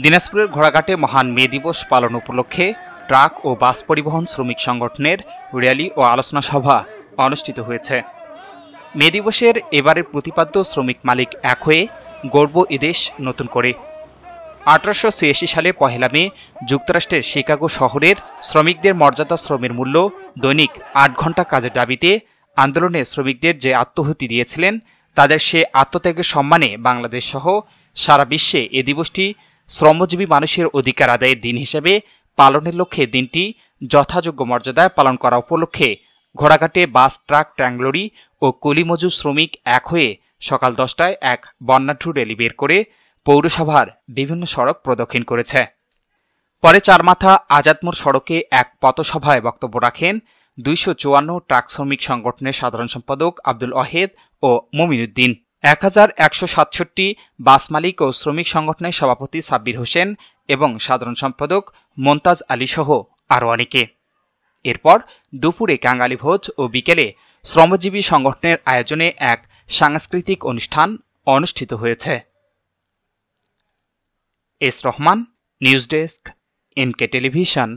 দিনাজপুরের ঘোড়াঘাটে মহান মে দিবস পালন উপলক্ষে ট্রাক ও বাস পরিবহন শ্রমিক সংগঠনের র্যালি ও আলোচনা সভা অনুষ্ঠিত হয়েছে। মে দিবসের এবারের প্রতিপাদ্য শ্রমিক মালিক এক হয়ে গর্ব এদেশ নতুন করে। 1886 সালে 1 মে যুক্তরাষ্ট্রের শিকাগো শহরের শ্রমিকদের মর্যাদা শ্রমের মূল্য দৈনিক 8 ঘণ্টা কাজের দাবিতে আন্দোলনে শ্রমিকদের যে আত্মহুতি দিয়েছিলেন, তাদের সে আত্মত্যাগের সম্মানে বাংলাদেশ সহ সারা বিশ্বে এ দিবসটি শ্রমজীবী মানুষের অধিকার আদায়ের দিন হিসেবে পালনের লক্ষ্যে দিনটি যথাযোগ্য মর্যাদায় পালন করা উপলক্ষে ঘোড়াঘাটে বাস, ট্রাক, ট্যাংলরি ও কুলিমজুর শ্রমিক এক হয়ে সকাল 10টায় এক বর্ণাঢ্য র্যালি বের করে পৌরসভার বিভিন্ন সড়ক প্রদক্ষিণ করেছে। পরে চারমাথা আজাদমোড় সড়কে এক পথসভায় বক্তব্য রাখেন 254 ট্রাক শ্রমিক সংগঠনের সাধারণ সম্পাদক আব্দুল ওয়াহেদ ও মমিনুদ্দিন, 1167 বাস মালিক ও শ্রমিক সংগঠনের সভাপতি সাব্বির হোসেন এবং সাধারণ সম্পাদক মমতাজ আলী সহ আরও অনেকে। এরপর দুপুরে কাঙালি ভোজ ও বিকেলে শ্রমজীবী সংগঠনের আয়োজনে এক সাংস্কৃতিক অনুষ্ঠান অনুষ্ঠিত হয়েছে। S Rahman, news desk, NK television.